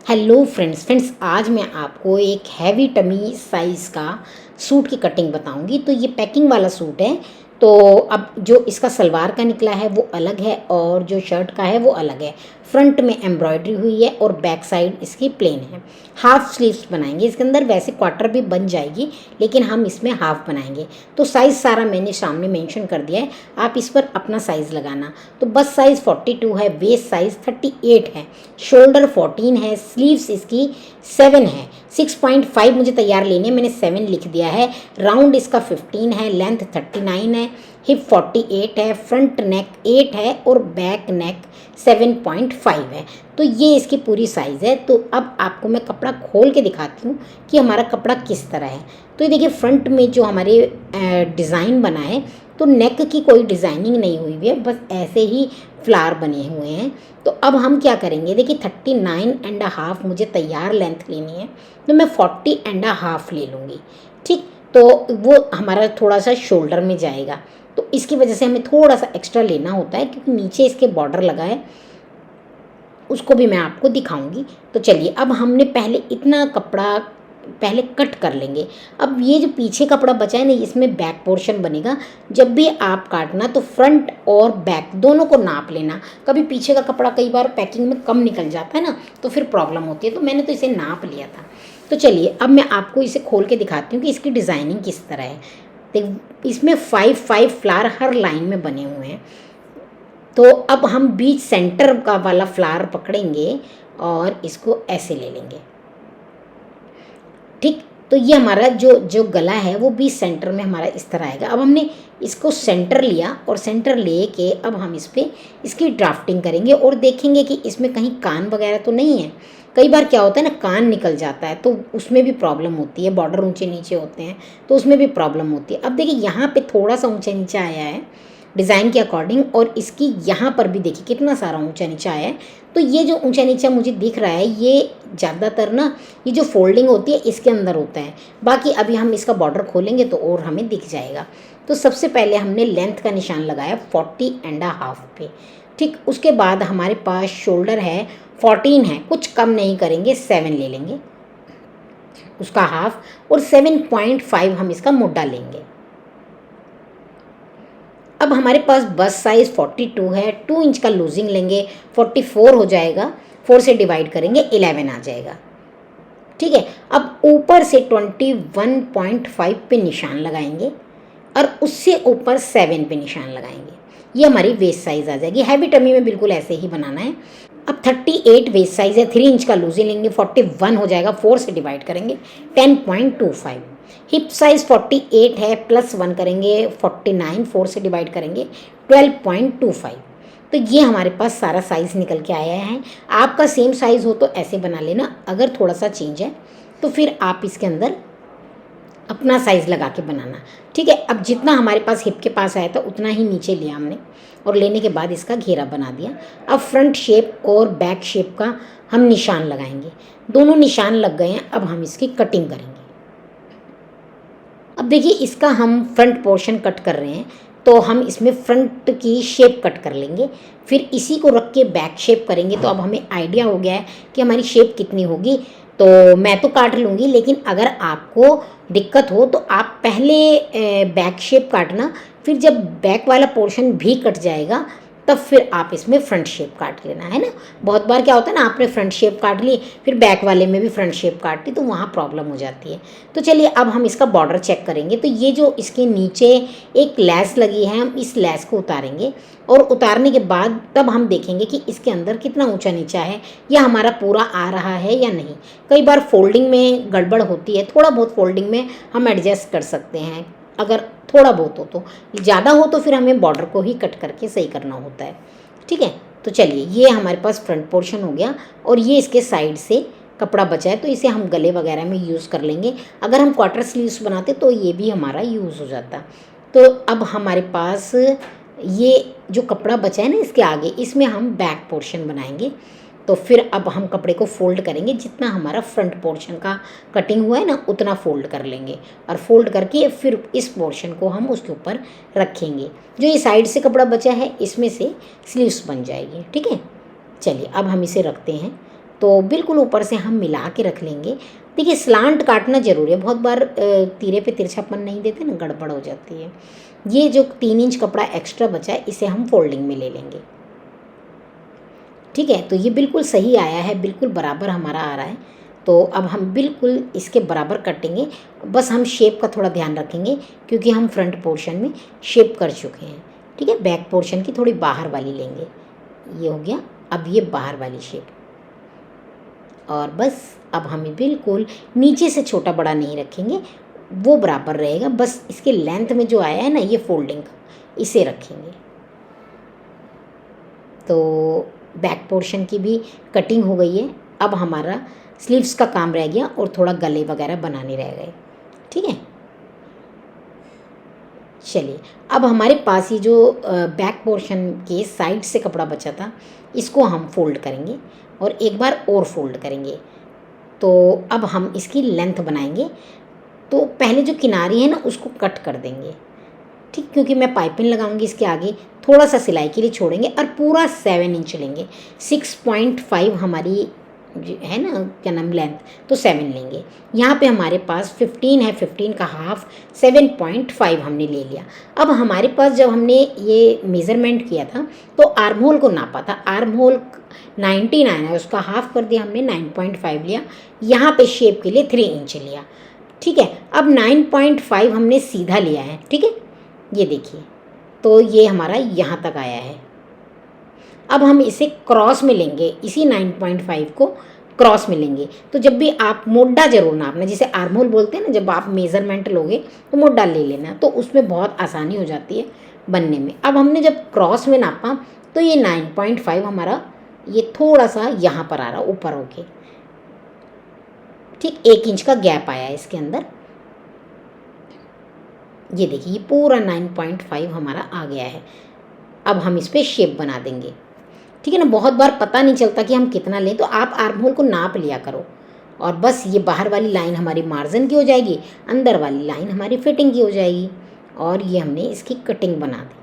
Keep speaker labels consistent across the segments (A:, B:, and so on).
A: Hello friends, आज मैं आपको एक हैवी टमी साइज़ का सूट की कटिंग बताऊंगी। तो ये पैकिंग वाला सूट है। तो अब जो इसका सलवार का निकला है वो अलग है और जो शर्ट का है वो अलग है। फ्रंट में एम्ब्रॉयडरी हुई है और बैक साइड इसकी प्लेन है। हाफ स्लीव्स बनाएंगे इसके अंदर। वैसे क्वार्टर भी बन जाएगी लेकिन हम इसमें हाफ बनाएंगे। तो साइज़ सारा मैंने सामने मेंशन कर दिया है, आप इस पर अपना साइज़ लगाना। तो बस साइज़ 42 है, वेस्ट साइज़ 38 है, शोल्डर 14 है, स्लीव्स इसकी 7 है। 6.5 मुझे तैयार लेने, मैंने 7 लिख दिया है। राउंड इसका 15 है, लेंथ 39 है, हिप 48 है, फ्रंट नेक 8 है और बैक नेक 7.5 है। तो ये इसकी पूरी साइज़ है। तो अब आपको मैं कपड़ा खोल के दिखाती हूँ कि हमारा कपड़ा किस तरह है। तो ये देखिए, फ्रंट में जो हमारे डिज़ाइन बना है तो नेक की कोई डिज़ाइनिंग नहीं हुई हुई है, बस ऐसे ही फ्लावर बने हुए हैं। तो अब हम क्या करेंगे, देखिए 39.5 मुझे तैयार लेंथ लेनी है, तो मैं 40.5 ले लूँगी। ठीक, तो वो हमारा थोड़ा सा शोल्डर में जाएगा, तो इसकी वजह से हमें थोड़ा सा एक्स्ट्रा लेना होता है क्योंकि नीचे इसके बॉर्डर लगा है, उसको भी मैं आपको दिखाऊंगी। तो चलिए, अब हमने पहले इतना कपड़ा पहले कट कर लेंगे। अब ये जो पीछे कपड़ा बचा है ना, इसमें बैक पोर्शन बनेगा। जब भी आप काटना तो फ्रंट और बैक दोनों को नाप लेना। कभी पीछे का कपड़ा कई बार पैकिंग में कम निकल जाता है ना, तो फिर प्रॉब्लम होती है। तो मैंने तो इसे नाप लिया था। तो चलिए, अब मैं आपको इसे खोल के दिखाती हूँ कि इसकी डिज़ाइनिंग किस तरह है। देख, इसमें 5 फ्लावर हर लाइन में बने हुए हैं। तो अब हम बीच सेंटर का वाला फ्लावर पकड़ेंगे और इसको ऐसे ले लेंगे। ठीक, तो ये हमारा जो जो गला है वो बीच सेंटर में हमारा इस तरह आएगा। अब हमने इसको सेंटर लिया और सेंटर ले के अब हम इस पर इसकी ड्राफ्टिंग करेंगे और देखेंगे कि इसमें कहीं कान वगैरह तो नहीं है। कई बार क्या होता है ना, कान निकल जाता है तो उसमें भी प्रॉब्लम होती है। बॉर्डर ऊंचे नीचे होते हैं तो उसमें भी प्रॉब्लम होती है। अब देखिए, यहाँ पे थोड़ा सा ऊंचा नीचे आया है डिज़ाइन के अकॉर्डिंग, और इसकी यहाँ पर भी देखिए कितना सारा ऊंचा नीचा आया है। तो ये जो ऊंचा नीचा मुझे दिख रहा है, ये ज़्यादातर ना ये जो फोल्डिंग होती है इसके अंदर होता है। बाकी अभी हम इसका बॉर्डर खोलेंगे तो और हमें दिख जाएगा। तो सबसे पहले हमने लेंथ का निशान लगाया 40.5 पे। ठीक, उसके बाद हमारे पास शोल्डर है 14 है, कुछ कम नहीं करेंगे, 7 ले लेंगे उसका हाफ, और 7.5 हम इसका मोटा लेंगे। अब हमारे पास बस साइज़ 42 है, 2 इंच का लूजिंग लेंगे, 44 हो जाएगा, 4 से डिवाइड करेंगे 11 आ जाएगा। ठीक है, अब ऊपर से 21.5 पे निशान लगाएंगे और उससे ऊपर 7 पे निशान लगाएंगे। ये हमारी वेस्ट साइज़ आ जाएगी। हैवी टमी में बिल्कुल ऐसे ही बनाना है। अब 38 वेस्ट साइज़ है, 3 इंच का लूजिंग लेंगे, 41 हो जाएगा, 4 से डिवाइड करेंगे 10.25। हिप साइज़ 48 है, +1 करेंगे 49, 4 से डिवाइड करेंगे 12.25। तो ये हमारे पास सारा साइज़ निकल के आया है। आपका सेम साइज़ हो तो ऐसे बना लेना, अगर थोड़ा सा चेंज है तो फिर आप इसके अंदर अपना साइज़ लगा के बनाना। ठीक है, अब जितना हमारे पास हिप के पास आया था उतना ही नीचे लिया हमने, और लेने के बाद इसका घेरा बना दिया। अब फ्रंट शेप और बैक शेप का हम निशान लगाएंगे। दोनों निशान लग गए हैं, अब हम इसकी कटिंग करेंगे। अब देखिए, इसका हम फ्रंट पोर्शन कट कर रहे हैं तो हम इसमें फ्रंट की शेप कट कर लेंगे, फिर इसी को रख के बैक शेप करेंगे। तो अब हमें आइडिया हो गया है कि हमारी शेप कितनी होगी। तो मैं तो काट लूँगी, लेकिन अगर आपको दिक्कत हो तो आप पहले बैक शेप काटना, फिर जब बैक वाला पोर्शन भी कट जाएगा तब फिर आप इसमें फ्रंट शेप काट लेना, है ना। बहुत बार क्या होता है ना, आपने फ्रंट शेप काट ली फिर बैक वाले में भी फ्रंट शेप काट ली तो वहाँ प्रॉब्लम हो जाती है। तो चलिए, अब हम इसका बॉर्डर चेक करेंगे। तो ये जो इसके नीचे एक लैस लगी है, हम इस लैस को उतारेंगे और उतारने के बाद तब हम देखेंगे कि इसके अंदर कितना ऊंचा नीचा है या हमारा पूरा आ रहा है या नहीं। कई बार फोल्डिंग में गड़बड़ होती है, थोड़ा बहुत फोल्डिंग में हम एडजस्ट कर सकते हैं, अगर थोड़ा बहुत हो। तो ज़्यादा हो तो फिर हमें बॉर्डर को ही कट करके सही करना होता है। ठीक है, तो चलिए, ये हमारे पास फ्रंट पोर्शन हो गया और ये इसके साइड से कपड़ा बचा है तो इसे हम गले वगैरह में यूज़ कर लेंगे। अगर हम क्वार्टर स्लीव्स बनाते तो ये भी हमारा यूज़ हो जाता। तो अब हमारे पास ये जो कपड़ा बचा है ना, इसके आगे इसमें हम बैक पोर्शन बनाएंगे। तो फिर अब हम कपड़े को फोल्ड करेंगे, जितना हमारा फ्रंट पोर्शन का कटिंग हुआ है ना उतना फोल्ड कर लेंगे, और फोल्ड करके फिर इस पोर्शन को हम उसके ऊपर रखेंगे। जो ये साइड से कपड़ा बचा है इसमें से स्लीव्स बन जाएगी। ठीक है, चलिए अब हम इसे रखते हैं। तो बिल्कुल ऊपर से हम मिला के रख लेंगे। देखिए स्लांट काटना ज़रूरी है, बहुत बार तीरे पे तिरछापन नहीं देते ना, गड़बड़ हो जाती है। ये जो 3 इंच कपड़ा एक्स्ट्रा बचा है इसे हम फोल्डिंग में ले लेंगे। ठीक है, तो ये बिल्कुल सही आया है, बिल्कुल बराबर हमारा आ रहा है। तो अब हम बिल्कुल इसके बराबर काटेंगे, बस हम शेप का थोड़ा ध्यान रखेंगे क्योंकि हम फ्रंट पोर्शन में शेप कर चुके हैं। ठीक है, बैक पोर्शन की थोड़ी बाहर वाली लेंगे। ये हो गया, अब ये बाहर वाली शेप। और बस अब हम बिल्कुल नीचे से छोटा बड़ा नहीं रखेंगे, वो बराबर रहेगा। बस इसके लेंथ में जो आया है ना ये फोल्डिंग का, इसे रखेंगे। तो बैक पोर्शन की भी कटिंग हो गई है। अब हमारा स्लीव्स का काम रह गया और थोड़ा गले वगैरह बनाने रह गए। ठीक है, चलिए अब हमारे पास ये जो बैक पोर्शन के साइड से कपड़ा बचा था इसको हम फोल्ड करेंगे और एक बार और फोल्ड करेंगे। तो अब हम इसकी लेंथ बनाएंगे। तो पहले जो किनारी है ना उसको कट कर देंगे। ठीक, क्योंकि मैं पाइपिंग लगाऊंगी इसके आगे, थोड़ा सा सिलाई के लिए छोड़ेंगे और पूरा 7 इंच लेंगे। 6.5 हमारी है ना क्या नाम लेंथ, तो 7 लेंगे। यहाँ पे हमारे पास 15 है, 15 का हाफ 7.5 हमने ले लिया। अब हमारे पास जब हमने ये मेज़रमेंट किया था तो आर्म होल को नापा था, आर्म होल 99 है, उसका हाफ कर दिया हमने, 9.5 लिया। यहाँ पे शेप के लिए 3 इंच लिया। ठीक है, अब 9.5 हमने सीधा लिया है। ठीक है, ये देखिए, तो ये हमारा यहाँ तक आया है। अब हम इसे क्रॉस में लेंगे, इसी 9.5 को क्रॉस में लेंगे। तो जब भी आप मोड्डा जरूर नापना, जैसे आर्म होल बोलते हैं ना, जब आप मेज़रमेंट लोगे तो मोड्डा ले लेना, तो उसमें बहुत आसानी हो जाती है बनने में। अब हमने जब क्रॉस में नापा तो ये 9.5 हमारा ये थोड़ा सा यहाँ पर आ रहा ऊपर होके। ठीक, 1 इंच का गैप आया है इसके अंदर। ये देखिए, ये पूरा 9.5 हमारा आ गया है। अब हम इस पर शेप बना देंगे। ठीक है ना, बहुत बार पता नहीं चलता कि हम कितना लें, तो आप आर्म होल को नाप लिया करो। और बस ये बाहर वाली लाइन हमारी मार्जिन की हो जाएगी, अंदर वाली लाइन हमारी फिटिंग की हो जाएगी। और ये हमने इसकी कटिंग बना दी।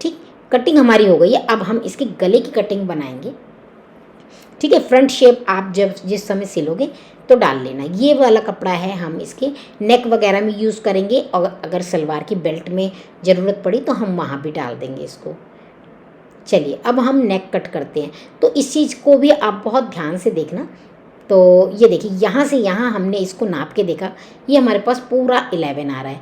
A: ठीक, कटिंग हमारी हो गई है। अब हम इसके गले की कटिंग बनाएंगे। ठीक है, फ्रंट शेप आप जब जिस समय सिलोगे तो डाल लेना। ये वाला कपड़ा है, हम इसके नेक वगैरह में यूज़ करेंगे और अगर सलवार की बेल्ट में ज़रूरत पड़ी तो हम वहाँ भी डाल देंगे इसको। चलिए अब हम नेक कट करते हैं, तो इस चीज़ को भी आप बहुत ध्यान से देखना। तो ये देखिए, यहाँ से यहाँ हमने इसको नाप के देखा, ये हमारे पास पूरा 11 आ रहा है।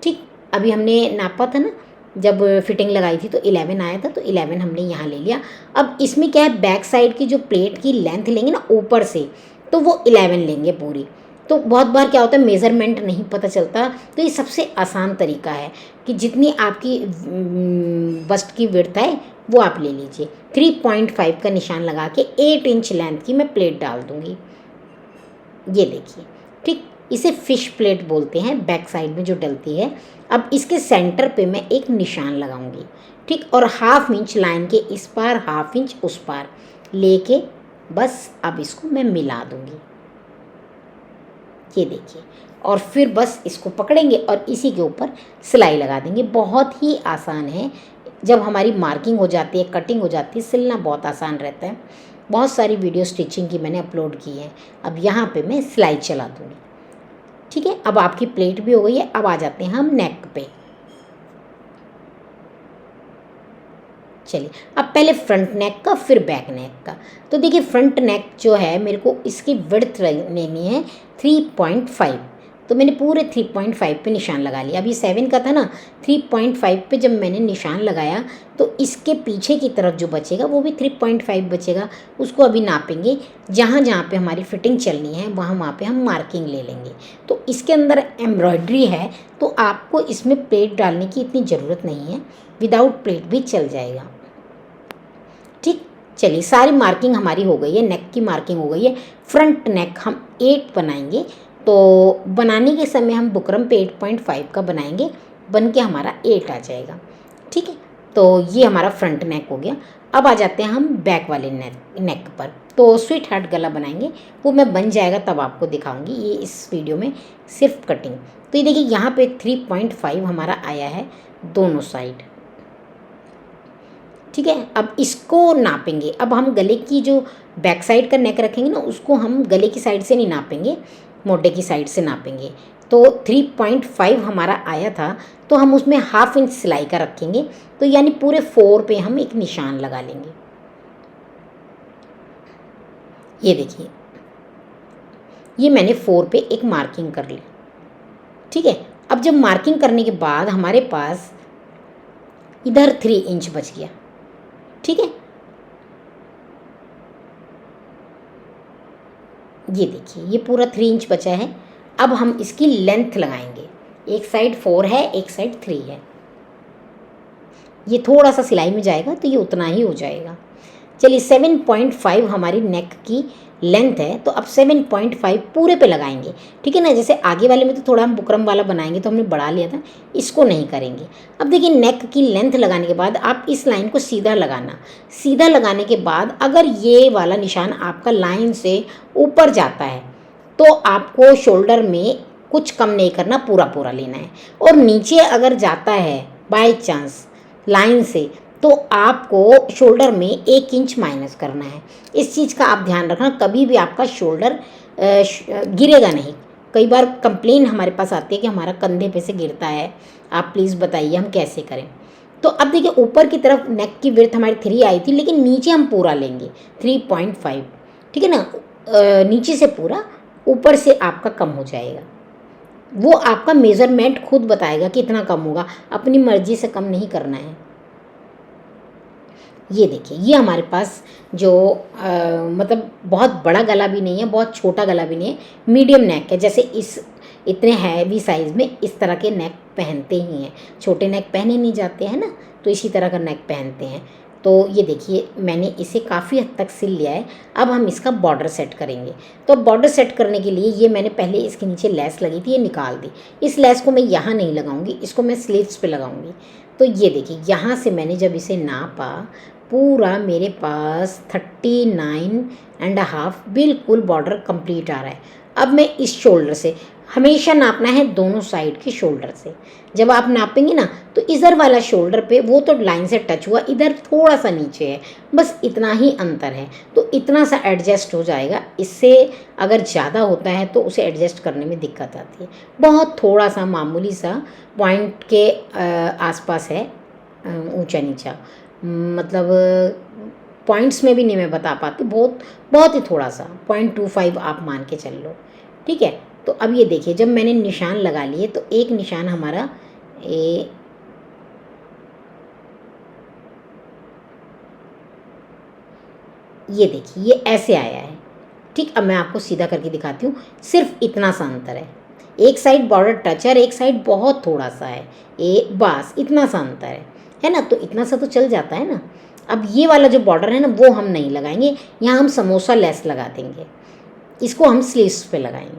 A: ठीक, अभी हमने नापा था ना जब फिटिंग लगाई थी तो 11 आया था, तो 11 हमने यहाँ ले लिया। अब इसमें क्या है, बैक साइड की जो प्लेट की लेंथ लेंगे ना ऊपर से, तो वो 11 लेंगे पूरी। तो बहुत बार क्या होता है, मेज़रमेंट नहीं पता चलता, तो ये सबसे आसान तरीका है कि जितनी आपकी बस्ट की विड्थ है वो आप ले लीजिए। 3.5 का निशान लगा के 8 इंच लेंथ की मैं प्लेट डाल दूँगी। ये देखिए, ठीक, इसे फिश प्लेट बोलते हैं, बैक साइड में जो डलती है। अब इसके सेंटर पे मैं एक निशान लगाऊंगी। ठीक, और 1/2 इंच लाइन के इस पार, 1/2 इंच उस पार लेके बस अब इसको मैं मिला दूंगी। ये देखिए, और फिर बस इसको पकड़ेंगे और इसी के ऊपर सिलाई लगा देंगे। बहुत ही आसान है, जब हमारी मार्किंग हो जाती है, कटिंग हो जाती है, सिलना बहुत आसान रहता है। बहुत सारी वीडियो स्टिचिंग की मैंने अपलोड की है। अब यहाँ पे मैं सिलाई चला दूँगी। ठीक है, अब आपकी प्लेट भी हो गई है। अब आ जाते हैं हम नेक पे। चलिए, अब पहले फ्रंट नेक का फिर बैक नेक का। तो देखिए, फ्रंट नेक जो है मेरे को इसकी विड्थ लेनी है 3.5, तो मैंने पूरे 3.5 पे निशान लगा लिया। अभी 7 का था ना, 3.5 पे जब मैंने निशान लगाया तो इसके पीछे की तरफ जो बचेगा वो भी 3.5 बचेगा। उसको अभी नापेंगे, जहाँ जहाँ पे हमारी फिटिंग चलनी है वहाँ पे हम मार्किंग ले लेंगे। तो इसके अंदर एम्ब्रॉयडरी है, तो आपको इसमें प्लेट डालने की इतनी ज़रूरत नहीं है, विदाउट प्लेट भी चल जाएगा। ठीक, चलिए, सारी मार्किंग हमारी हो गई है, नेक की मार्किंग हो गई है। फ्रंट नेक हम 8 बनाएंगे, तो बनाने के समय हम बुकरम पे 8.5 का बनाएंगे, बन के हमारा 8 आ जाएगा। ठीक है, तो ये हमारा फ्रंट नेक हो गया। अब आ जाते हैं हम बैक वाले नेक पर। तो स्वीट हार्ट गला बनाएंगे, वो मैं बन जाएगा तब आपको दिखाऊंगी, ये इस वीडियो में सिर्फ कटिंग। तो ये देखिए, यहाँ पे 3.5 हमारा आया है दोनों साइड। ठीक है, अब इसको नापेंगे। अब हम गले की जो बैक साइड का नेक रखेंगे ना, उसको हम गले की साइड से नहीं नापेंगे, मोटे की साइड से नापेंगे। तो 3.5 हमारा आया था, तो हम उसमें 1/2 इंच सिलाई का रखेंगे, तो यानी पूरे 4 पे हम एक निशान लगा लेंगे। ये देखिए, ये मैंने 4 पे एक मार्किंग कर ली। ठीक है, अब जब मार्किंग करने के बाद हमारे पास इधर 3 इंच बच गया। ठीक है, ये देखिए ये पूरा 3 इंच बचा है। अब हम इसकी लेंथ लगाएंगे, एक साइड 4 है, एक साइड 3 है। ये थोड़ा सा सिलाई में जाएगा तो ये उतना ही हो जाएगा। चलिए 7.5 हमारी नेक की लेंथ है, तो अब 7.5 पूरे पे लगाएंगे। ठीक है ना, जैसे आगे वाले में तो थोड़ा हम बुकरम वाला बनाएंगे तो हमने बढ़ा लिया था, इसको नहीं करेंगे। अब देखिए नेक की लेंथ लगाने के बाद आप इस लाइन को सीधा लगाना। सीधा लगाने के बाद अगर ये वाला निशान आपका लाइन से ऊपर जाता है तो आपको शोल्डर में कुछ कम नहीं करना, पूरा पूरा लेना है। और नीचे अगर जाता है बाय चांस लाइन से, तो आपको शोल्डर में 1 इंच माइनस करना है। इस चीज़ का आप ध्यान रखना, कभी भी आपका शोल्डर गिरेगा नहीं। कई बार कंप्लेन हमारे पास आती है कि हमारा कंधे पे से गिरता है, आप प्लीज़ बताइए हम कैसे करें। तो अब देखिए ऊपर की तरफ नेक की विड्थ हमारी 3 आई थी, लेकिन नीचे हम पूरा लेंगे 3.5। ठीक है ना, नीचे से पूरा, ऊपर से आपका कम हो जाएगा। वो आपका मेज़रमेंट खुद बताएगा कि इतना कम होगा, अपनी मर्जी से कम नहीं करना है। ये देखिए ये हमारे पास जो मतलब बहुत बड़ा गला भी नहीं है, बहुत छोटा गला भी नहीं है, मीडियम नेक है। जैसे इस इतने हैवी साइज़ में इस तरह के नेक पहनते ही हैं, छोटे नेक पहने नहीं जाते हैं ना, तो इसी तरह का नेक पहनते हैं। तो ये देखिए मैंने इसे काफ़ी हद तक सिल लिया है। अब हम इसका बॉर्डर सेट करेंगे। तो बॉर्डर सेट करने के लिए ये मैंने पहले इसके नीचे लेस लगी थी, ये निकाल दी। इस लेस को मैं यहाँ नहीं लगाऊंगी, इसको मैं स्लीव्स पे लगाऊंगी। तो ये देखिए यहाँ से मैंने जब इसे नापा, पूरा मेरे पास 39.5 बिल्कुल बॉर्डर कंप्लीट आ रहा है। अब मैं इस शोल्डर से, हमेशा नापना है दोनों साइड के शोल्डर से। जब आप नापेंगे ना तो इधर वाला शोल्डर पे वो तो लाइन से टच हुआ, इधर थोड़ा सा नीचे है, बस इतना ही अंतर है। तो इतना सा एडजस्ट हो जाएगा। इससे अगर ज़्यादा होता है तो उसे एडजस्ट करने में दिक्कत आती है। बहुत थोड़ा सा मामूली सा पॉइंट के आसपास है, ऊंचा नीचा, मतलब पॉइंट्स में भी नहीं मैं बता पाती, बहुत ही थोड़ा सा 0.25 आप मान के चल लो। ठीक है, तो अब ये देखिए जब मैंने निशान लगा लिए तो एक निशान हमारा ये देखिए ये ऐसे आया है। ठीक, अब मैं आपको सीधा करके दिखाती हूँ। सिर्फ इतना सा अंतर है, एक साइड बॉर्डर टच है और एक साइड बहुत थोड़ा सा है, बस इतना सा अंतर है ना। तो इतना सा तो चल जाता है ना। अब ये वाला जो बॉर्डर है ना वो हम नहीं लगाएंगे, यहाँ हम समोसा लेस लगा देंगे, इसको हम स्लीव्स पे लगाएंगे।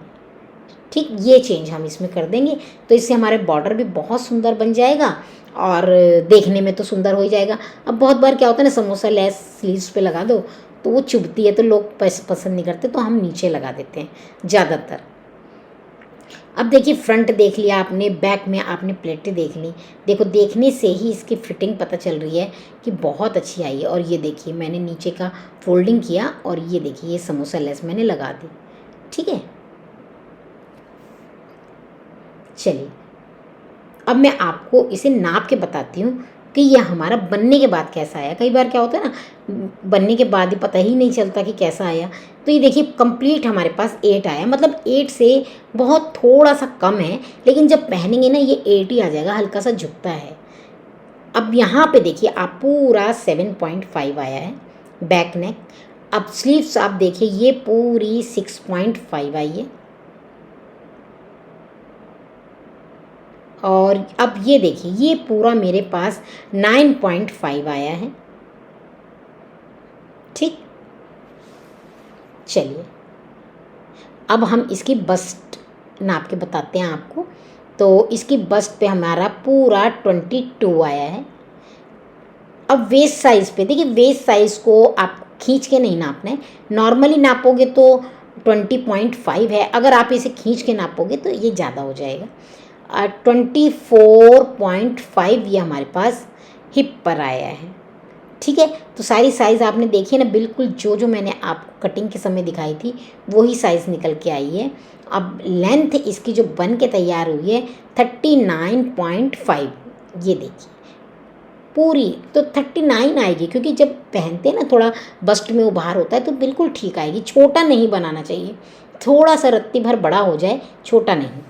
A: ठीक, ये चेंज हम इसमें कर देंगे, तो इससे हमारे बॉर्डर भी बहुत सुंदर बन जाएगा और देखने में तो सुंदर हो ही जाएगा। अब बहुत बार क्या होता है ना, समोसा लेस स्लीव्स पे लगा दो तो वो चुभती है, तो लोग पसंद नहीं करते, तो हम नीचे लगा देते हैं ज़्यादातर। अब देखिए फ्रंट देख लिया आपने, बैक में आपने प्लेटें देख ली। देखो देखने से ही इसकी फिटिंग पता चल रही है कि बहुत अच्छी आई है। और ये देखिए मैंने नीचे का फोल्डिंग किया और ये देखिए ये समोसा लेस मैंने लगा दी। ठीक है, चलिए अब मैं आपको इसे नाप के बताती हूँ कि यह हमारा बनने के बाद कैसा आया। कई बार क्या होता है ना, बनने के बाद ही पता ही नहीं चलता कि कैसा आया। तो ये देखिए कंप्लीट हमारे पास 8 आया, मतलब 8 से बहुत थोड़ा सा कम है, लेकिन जब पहनेंगे ना ये 8 ही आ जाएगा, हल्का सा झुकता है। अब यहाँ पे देखिए आप पूरा 7.5 आया है बैक नेक। अब स्लीव्स आप देखिए ये पूरी 6.5 आई है। और अब ये देखिए ये पूरा मेरे पास 9.5 आया है। ठीक, चलिए अब हम इसकी बस्ट नाप के बताते हैं आपको। तो इसकी बस्ट पे हमारा पूरा 22 आया है। अब वेस्ट साइज़ पे देखिए, वेस्ट साइज़ को आप खींच के नहीं नापना है, नॉर्मली नापोगे तो 20.5 है, अगर आप इसे खींच के नापोगे तो ये ज़्यादा हो जाएगा। 24.5 ये हमारे पास हिप पर आया है। ठीक है। तो सारी साइज़ आपने देखी है ना, बिल्कुल जो जो मैंने आपको कटिंग के समय दिखाई थी वही साइज़ निकल के आई है। अब लेंथ इसकी जो बन के तैयार हुई है 39.5, ये देखिए पूरी तो 39 आएगी, क्योंकि जब पहनते हैं ना थोड़ा बस्ट में उभार होता है तो बिल्कुल ठीक आएगी। छोटा नहीं बनाना चाहिए, थोड़ा सा रत्ती भर बड़ा हो जाए, छोटा नहीं।